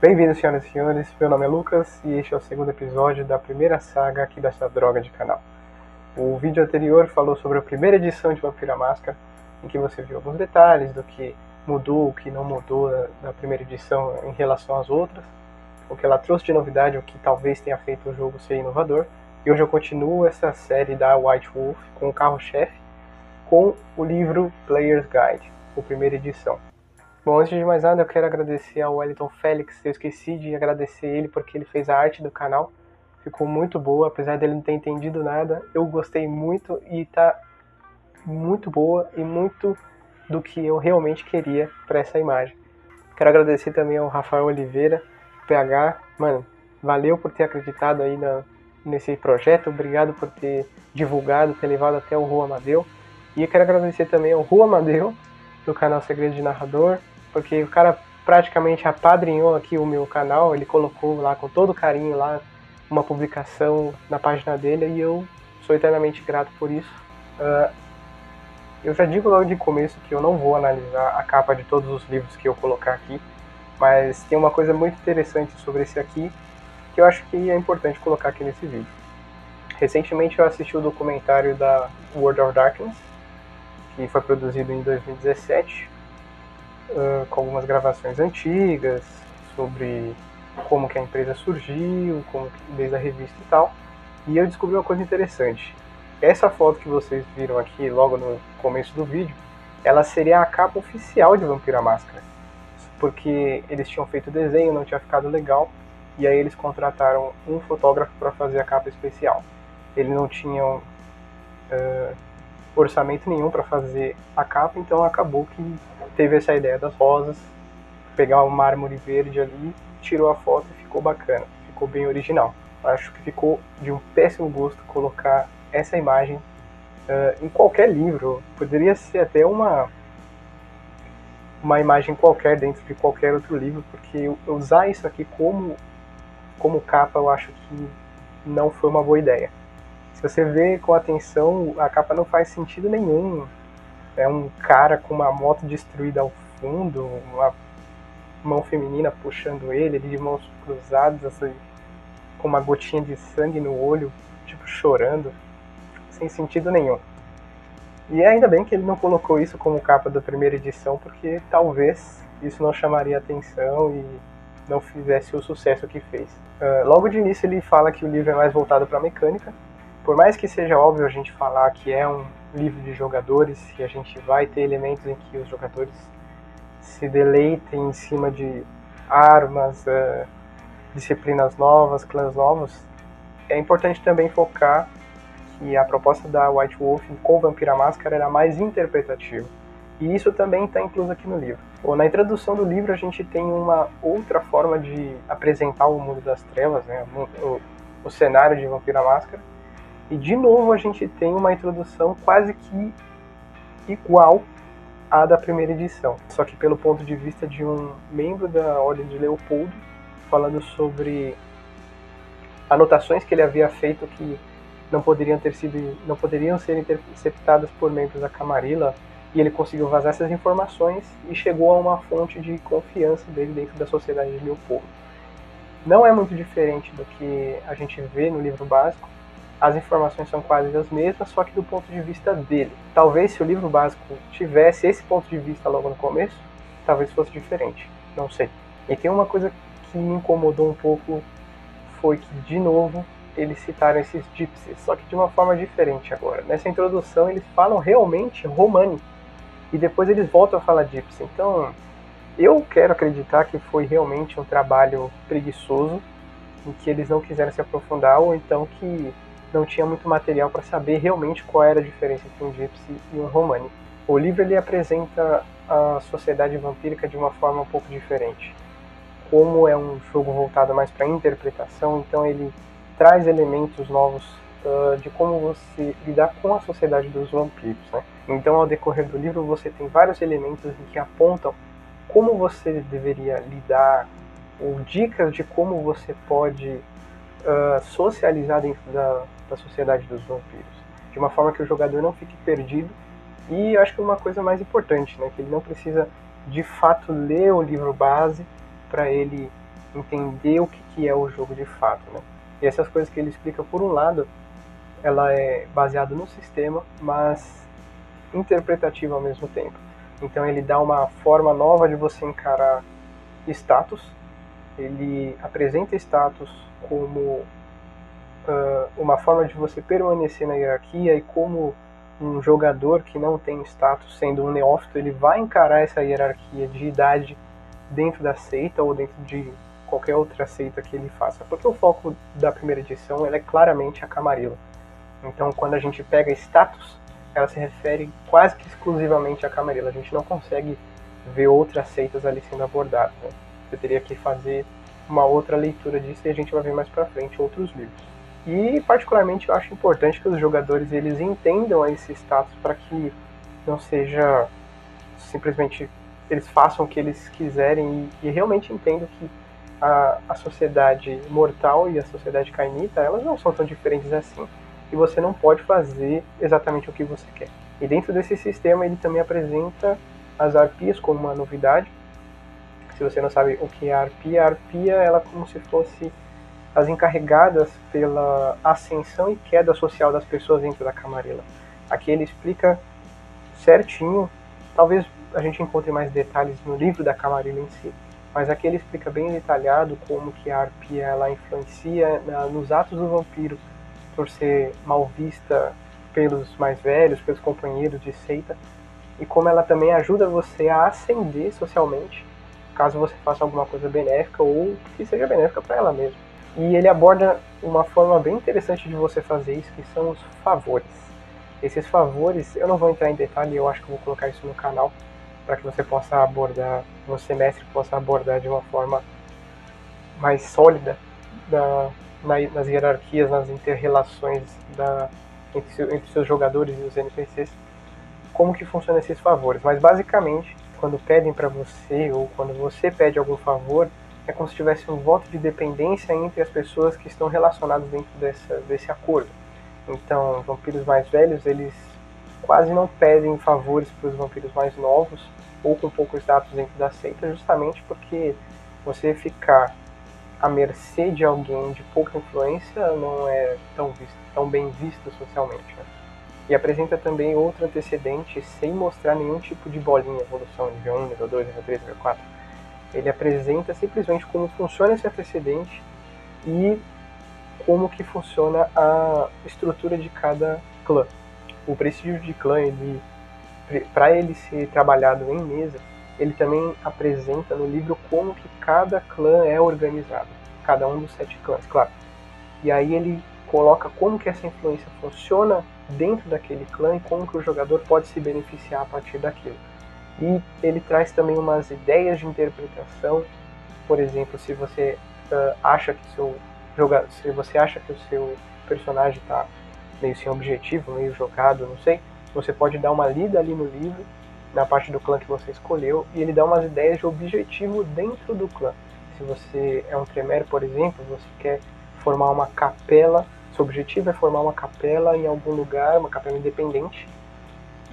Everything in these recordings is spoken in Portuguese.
Bem-vindos, senhoras e senhores, meu nome é Lucas e este é o segundo episódio da primeira saga aqui dessa droga de canal. O vídeo anterior falou sobre a primeira edição de Vampiro à Máscara, em que você viu alguns detalhes do que mudou, o que não mudou da primeira edição em relação às outras, o que ela trouxe de novidade, o que talvez tenha feito o jogo ser inovador. E hoje eu continuo essa série da White Wolf com o carro-chefe, com o livro Player's Guide, a primeira edição. Bom, antes de mais nada eu quero agradecer ao Wellington Félix. Eu esqueci de agradecer ele porque ele fez a arte do canal, ficou muito boa, apesar dele não ter entendido nada. Eu gostei muito e tá muito boa e muito do que eu realmente queria para essa imagem. Quero agradecer também ao Rafael Oliveira, PH, mano, valeu por ter acreditado aí nesse projeto, obrigado por ter divulgado, ter levado até o Rua Amadeu. E eu quero agradecer também ao Rua Amadeu, do canal Segredo de Narrador, porque o cara praticamente apadrinhou aqui o meu canal, ele colocou lá com todo carinho lá uma publicação na página dele e eu sou eternamente grato por isso. Eu já digo logo de começo que eu não vou analisar a capa de todos os livros que eu colocar aqui, mas tem uma coisa muito interessante sobre esse aqui que eu acho que é importante colocar aqui nesse vídeo. Recentemente eu assisti o documentário da World of Darkness, que foi produzido em 2017, com algumas gravações antigas sobre como que a empresa surgiu, desde a revista e tal. E eu descobri uma coisa interessante. Essa foto que vocês viram aqui logo no começo do vídeo, ela seria a capa oficial de Vampiro à Máscara, porque eles tinham feito o desenho, não tinha ficado legal, e aí eles contrataram um fotógrafo para fazer a capa especial. Eles não tinham orçamento nenhum para fazer a capa, então acabou que teve essa ideia das rosas, pegar o mármore verde ali, tirou a foto e ficou bacana, ficou bem original. Acho que ficou de um péssimo gosto colocar essa imagem em qualquer livro. Poderia ser até uma imagem qualquer dentro de qualquer outro livro, porque usar isso aqui como capa eu acho que não foi uma boa ideia. Se você vê com atenção, a capa não faz sentido nenhum. É um cara com uma moto destruída ao fundo, uma mão feminina puxando ele de mãos cruzadas, assim, com uma gotinha de sangue no olho, tipo chorando, sem sentido nenhum. E ainda bem que ele não colocou isso como capa da primeira edição, porque talvez isso não chamaria atenção e não fizesse o sucesso que fez. Logo de início ele fala que o livro é mais voltado para a mecânica. Por mais que seja óbvio a gente falar que é um livro de jogadores e a gente vai ter elementos em que os jogadores se deleitem em cima de armas, disciplinas novas, clãs novos, é importante também focar que a proposta da White Wolf com Vampiro à Máscara era mais interpretativa. E isso também está incluso aqui no livro. Na introdução do livro a gente tem uma outra forma de apresentar o mundo das trevas, né? o cenário de Vampiro à Máscara. E de novo a gente tem uma introdução quase que igual à da primeira edição, só que pelo ponto de vista de um membro da Ordem de Leopoldo, falando sobre anotações que ele havia feito que não poderiam ser interceptadas por membros da Camarilla, e ele conseguiu vazar essas informações e chegou a uma fonte de confiança dele dentro da Sociedade de Leopoldo. Não é muito diferente do que a gente vê no livro básico. As informações são quase as mesmas, só que do ponto de vista dele. Talvez se o livro básico tivesse esse ponto de vista logo no começo, talvez fosse diferente, não sei. E tem uma coisa que me incomodou um pouco, foi que, de novo, eles citaram esses gypsies, só que de uma forma diferente agora. Nessa introdução eles falam realmente romani, e depois eles voltam a falar gypsy. Então, eu quero acreditar que foi realmente um trabalho preguiçoso, em que eles não quiseram se aprofundar, ou então que não tinha muito material para saber realmente qual era a diferença entre um gypsy e um romani. O livro ele apresenta a sociedade vampírica de uma forma um pouco diferente. Como é um jogo voltado mais para interpretação, então ele traz elementos novos de como você lidar com a sociedade dos vampiros, né? Então ao decorrer do livro você tem vários elementos que apontam como você deveria lidar, ou dicas de como você pode socializar dentro da sociedade dos vampiros, de uma forma que o jogador não fique perdido. E acho que uma coisa mais importante, né, que ele não precisa de fato ler o livro base para ele entender o que é o jogo de fato, né? E essas coisas que ele explica, por um lado, ela é baseada no sistema, mas interpretativa ao mesmo tempo. Então ele dá uma forma nova de você encarar status, ele apresenta status como uma forma de você permanecer na hierarquia, e como um jogador que não tem status, sendo um neófito, ele vai encarar essa hierarquia de idade dentro da seita ou dentro de qualquer outra seita que ele faça, porque o foco da primeira edição ela é claramente a Camarilla. Então quando a gente pega status, ela se refere quase que exclusivamente a Camarilla. A gente não consegue ver outras seitas ali sendo abordadas, né? Você teria que fazer uma outra leitura disso, e a gente vai ver mais pra frente outros livros. E particularmente eu acho importante que os jogadores eles entendam esse status, para que não seja simplesmente eles façam o que eles quiserem, e realmente entendam que a sociedade mortal e a sociedade cainita, elas não são tão diferentes assim, e você não pode fazer exatamente o que você quer. E dentro desse sistema ele também apresenta as arpias como uma novidade. Se você não sabe o que é a arpia ela é como se fosse as encarregadas pela ascensão e queda social das pessoas dentro da Camarilla. Aqui ele explica certinho, talvez a gente encontre mais detalhes no livro da Camarilla em si, mas aqui ele explica bem detalhado como que a arpia ela influencia nos atos do vampiro, por ser mal vista pelos mais velhos, pelos companheiros de seita, e como ela também ajuda você a ascender socialmente, caso você faça alguma coisa benéfica ou que seja benéfica para ela mesma. E ele aborda uma forma bem interessante de você fazer isso, que são os favores. Esses favores, eu não vou entrar em detalhe, eu acho que eu vou colocar isso no canal, para que você possa abordar, você mestre possa abordar de uma forma mais sólida nas hierarquias, nas inter-relações entre seus jogadores e os NPCs, como que funcionam esses favores. Mas basicamente, quando pedem para você, ou quando você pede algum favor, é como se tivesse um voto de dependência entre as pessoas que estão relacionadas dentro desse acordo. Então, vampiros mais velhos, eles quase não pedem favores para os vampiros mais novos, ou com pouco status dentro da seita, justamente porque você ficar à mercê de alguém de pouca influência não é tão bem visto socialmente, né? E apresenta também outro antecedente sem mostrar nenhum tipo de bolinha, evolução, nível 1, nível 2, nível 3, nível 4. Ele apresenta simplesmente como funciona esse antecedente e como que funciona a estrutura de cada clã. O prestígio de clã, para ele ser trabalhado em mesa, ele também apresenta no livro como que cada clã é organizado, cada um dos 7 clãs, claro. E aí ele coloca como que essa influência funciona dentro daquele clã e como que o jogador pode se beneficiar a partir daquilo. E ele traz também umas ideias de interpretação. Por exemplo, se você acha que o seu personagem está meio sem objetivo, meio jogado, não sei, você pode dar uma lida ali no livro, na parte do clã que você escolheu, e ele dá umas ideias de objetivo dentro do clã. Se você é um Tremere, por exemplo, você quer formar uma capela, seu objetivo é formar uma capela em algum lugar, uma capela independente,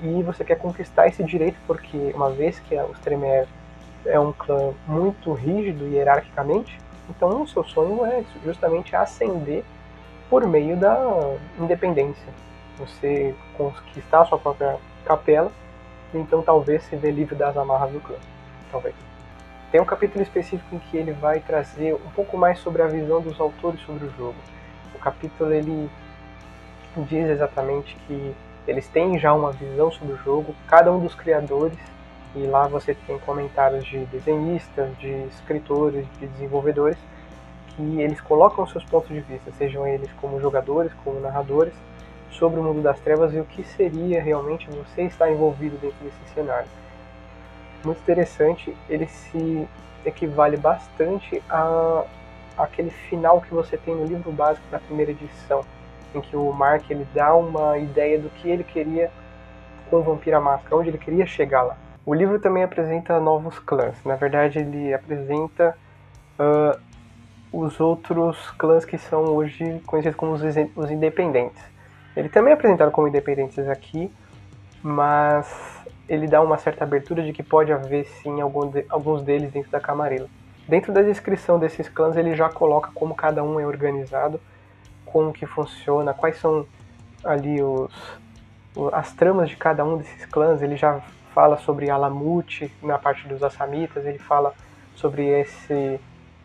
e você quer conquistar esse direito porque, uma vez que os Tremere é um clã muito rígido hierarquicamente, então o seu sonho é justamente ascender por meio da independência. Você conquistar a sua própria capela, então talvez se vê livre das amarras do clã. Talvez. Tem um capítulo específico em que ele vai trazer um pouco mais sobre a visão dos autores sobre o jogo. O capítulo ele diz exatamente que eles têm já uma visão sobre o jogo, cada um dos criadores, e lá você tem comentários de desenhistas, de escritores, de desenvolvedores, que eles colocam seus pontos de vista, sejam eles como jogadores, como narradores, sobre o mundo das trevas e o que seria realmente você estar envolvido dentro desse cenário. Muito interessante, ele se equivale bastante àquele final que você tem no livro básico da primeira edição, em que o Mark ele dá uma ideia do que ele queria com o Vampira Máscara, onde ele queria chegar lá. O livro também apresenta novos clãs. Na verdade, ele apresenta os outros clãs que são hoje conhecidos como os independentes. Ele também é apresentado como independentes aqui, mas ele dá uma certa abertura de que pode haver sim alguns deles dentro da Camarilla. Dentro da descrição desses clãs ele já coloca como cada um é organizado, como que funciona, quais são ali as tramas de cada um desses clãs. Ele já fala sobre Alamut na parte dos Assamitas, ele fala sobre esse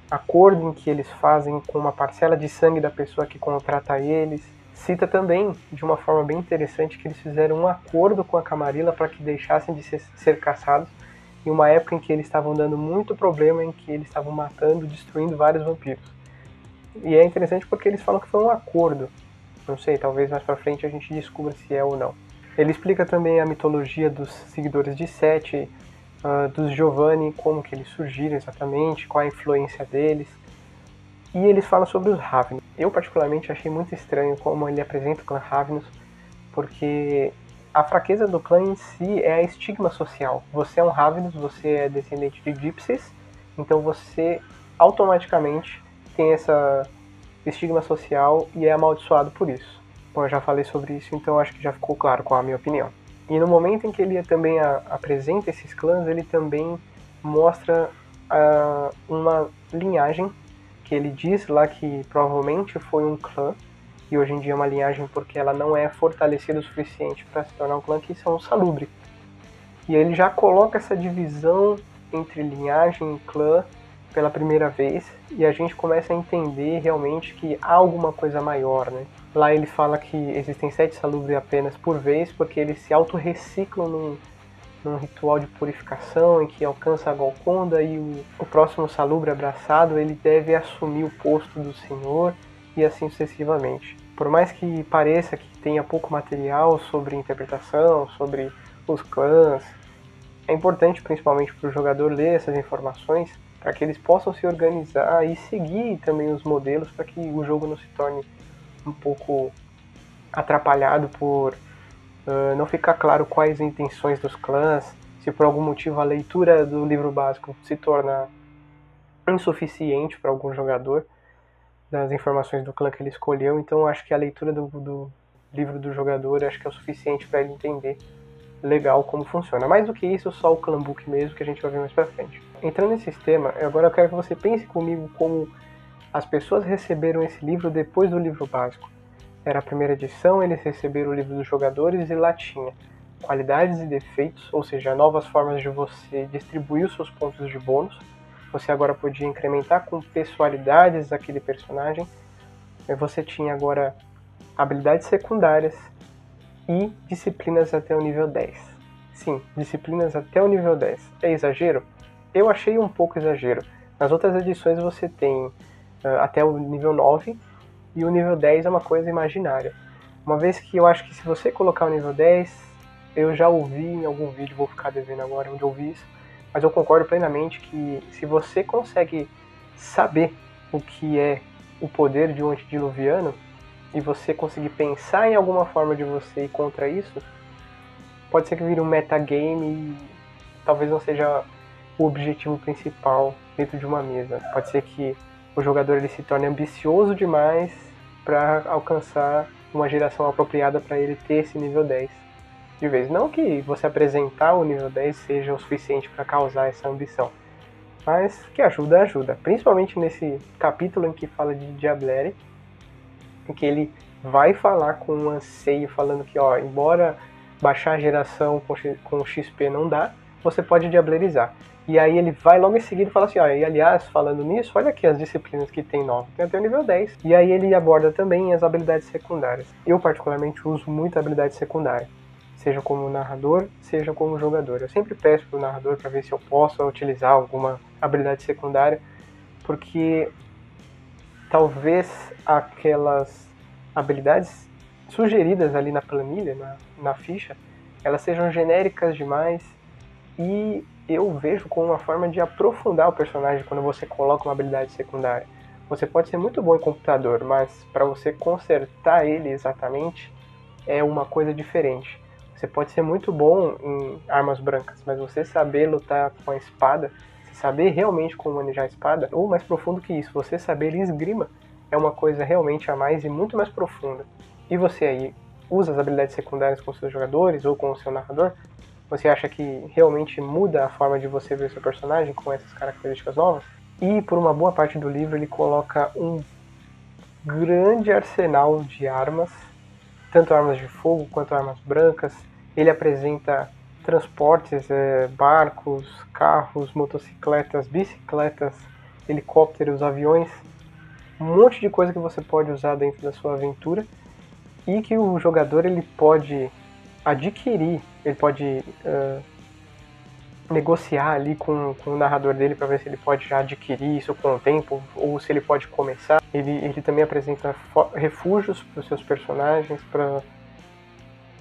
acordo em que eles fazem com uma parcela de sangue da pessoa que contrata eles. Cita também, de uma forma bem interessante, que eles fizeram um acordo com a Camarilla para que deixassem de ser caçados em uma época em que eles estavam dando muito problema, em que eles estavam matando, destruindo vários vampiros. E é interessante porque eles falam que foi um acordo. Não sei, talvez mais pra frente a gente descubra se é ou não. Ele explica também a mitologia dos seguidores de Sete, dos Giovanni, como que eles surgiram exatamente, qual a influência deles. E eles falam sobre os Ravnus. Eu particularmente achei muito estranho como ele apresenta o clã Ravnus, porque a fraqueza do clã em si é a estigma social. Você é um Ravnus, você é descendente de Gypsies, então você automaticamente tem essa estigma social e é amaldiçoado por isso. Bom, eu já falei sobre isso, então acho que já ficou claro qual a minha opinião. E no momento em que ele também apresenta esses clãs, ele também mostra uma linhagem que ele diz lá que provavelmente foi um clã, e hoje em dia é uma linhagem porque ela não é fortalecida o suficiente para se tornar um clã, que são os Salubre. E ele já coloca essa divisão entre linhagem e clã pela primeira vez, e a gente começa a entender realmente que há alguma coisa maior, né? Lá ele fala que existem 7 Salubre apenas por vez, porque eles se auto-reciclam num ritual de purificação em que alcança a Golconda, e o próximo Salubre abraçado ele deve assumir o posto do Senhor, e assim sucessivamente. Por mais que pareça que tenha pouco material sobre interpretação, sobre os clãs, é importante principalmente para o jogador ler essas informações, para que eles possam se organizar e seguir também os modelos, para que o jogo não se torne um pouco atrapalhado por não ficar claro quais as intenções dos clãs, se por algum motivo a leitura do livro básico se torna insuficiente para algum jogador, das informações do clã que ele escolheu. Então acho que a leitura do livro do jogador acho que é o suficiente para ele entender legal como funciona. Mais do que isso, só o clã book mesmo, que a gente vai ver mais pra frente. Entrando nesse sistema, agora eu quero que você pense comigo como as pessoas receberam esse livro depois do livro básico. Era a primeira edição, eles receberam o livro dos jogadores e lá tinha qualidades e defeitos, ou seja, novas formas de você distribuir os seus pontos de bônus. Você agora podia incrementar com pessoalidades daquele personagem. Você tinha agora habilidades secundárias e disciplinas até o nível 10. Sim, disciplinas até o nível 10. É exagero? Eu achei um pouco exagero. Nas outras edições você tem até o nível 9, e o nível 10 é uma coisa imaginária. Uma vez que eu acho que se você colocar o nível 10, eu já ouvi em algum vídeo, vou ficar devendo agora onde eu ouvi isso, mas eu concordo plenamente que se você consegue saber o que é o poder de um antediluviano, e você conseguir pensar em alguma forma de você ir contra isso, pode ser que vire um metagame e talvez não seja o objetivo principal dentro de uma mesa. Pode ser que o jogador ele se torne ambicioso demais para alcançar uma geração apropriada para ele ter esse nível 10 de vez. Não que você apresentar o nível 10 seja o suficiente para causar essa ambição, mas que ajuda, ajuda. Principalmente nesse capítulo em que fala de Diablerie, em que ele vai falar com um anseio, falando que, ó, embora baixar a geração com XP não dá, você pode diablerizar. E aí ele vai logo em seguida e fala assim, ó, e aliás, falando nisso, olha aqui as disciplinas que tem nova, tem até o nível 10. E aí ele aborda também as habilidades secundárias. Eu particularmente uso muito a habilidade secundária, seja como narrador, seja como jogador. Eu sempre peço pro narrador para ver se eu posso utilizar alguma habilidade secundária, porque talvez aquelas habilidades sugeridas ali na planilha, na ficha, elas sejam genéricas demais, e eu vejo como uma forma de aprofundar o personagem quando você coloca uma habilidade secundária. Você pode ser muito bom em computador, mas para você consertar ele exatamente é uma coisa diferente. Você pode ser muito bom em armas brancas, mas você saber lutar com a espada, saber realmente como manejar a espada, ou mais profundo que isso, você saber esgrima, é uma coisa realmente a mais e muito mais profunda. E você aí usa as habilidades secundárias com seus jogadores ou com o seu narrador? Você acha que realmente muda a forma de você ver o seu personagem com essas características novas? E por uma boa parte do livro ele coloca um grande arsenal de armas, tanto armas de fogo quanto armas brancas. Ele apresenta transportes, barcos, carros, motocicletas, bicicletas, helicópteros, aviões, um monte de coisa que você pode usar dentro da sua aventura e que o jogador ele pode adquirir, ele pode negociar ali com o narrador dele para ver se ele pode já adquirir isso com o tempo ou se ele pode começar. Ele também apresenta refúgios para os seus personagens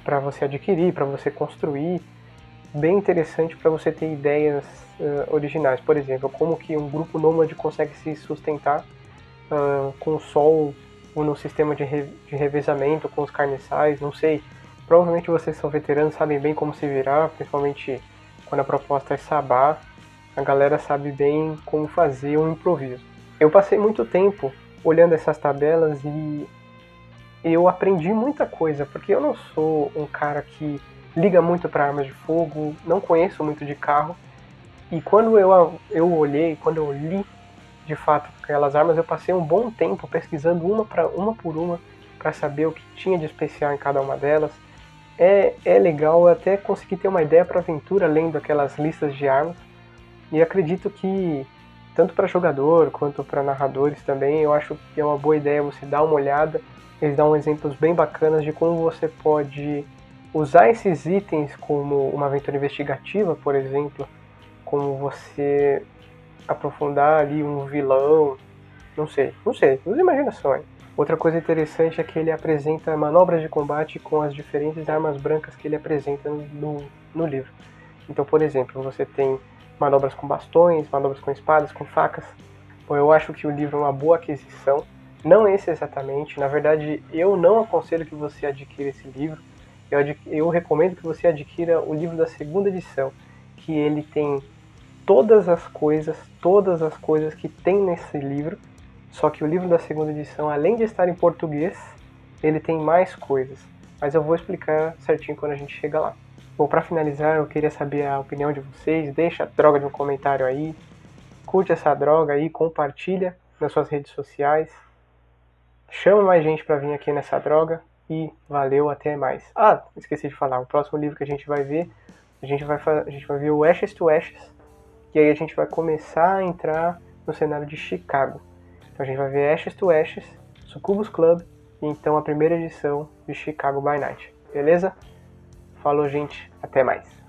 para você adquirir, para você construir. Bem interessante para você ter ideias originais. Por exemplo, como que um grupo nômade consegue se sustentar com o sol ou no sistema de revezamento com os carniçais, não sei. Provavelmente vocês são veteranos, sabem bem como se virar, principalmente quando a proposta é sabá, a galera sabe bem como fazer um improviso. Eu passei muito tempo olhando essas tabelas e eu aprendi muita coisa, porque eu não sou um cara que liga muito para armas de fogo, não conheço muito de carro, e quando eu olhei, quando eu li de fato aquelas armas, eu passei um bom tempo pesquisando uma por uma para saber o que tinha de especial em cada uma delas. É legal, eu até consegui ter uma ideia para aventura lendo aquelas listas de armas, e acredito que tanto para jogador quanto para narradores também, eu acho que é uma boa ideia você dar uma olhada. Eles dão exemplos bem bacanas de como você pode usar esses itens como uma aventura investigativa, por exemplo, como você aprofundar ali um vilão, não sei, usa imaginações. Outra coisa interessante é que ele apresenta manobras de combate com as diferentes armas brancas que ele apresenta no livro. Então, por exemplo, você tem manobras com bastões, manobras com espadas, com facas. Bom, eu acho que o livro é uma boa aquisição. Não esse exatamente, na verdade eu não aconselho que você adquira esse livro. Eu recomendo que você adquira o livro da segunda edição, que ele tem todas as coisas que tem nesse livro, só que o livro da segunda edição, além de estar em português, ele tem mais coisas, mas eu vou explicar certinho quando a gente chega lá. Bom, para finalizar, eu queria saber a opinião de vocês, deixa a droga de um comentário aí, curte essa droga aí, compartilha nas suas redes sociais, chama mais gente para vir aqui nessa droga e valeu, até mais. Ah, esqueci de falar, o próximo livro que a gente vai ver, a gente vai ver o Ashes to Ashes, e aí a gente vai começar a entrar no cenário de Chicago. Então a gente vai ver Ashes to Ashes, Succubus Club e então a primeira edição de Chicago by Night. Beleza? Falou, gente. Até mais.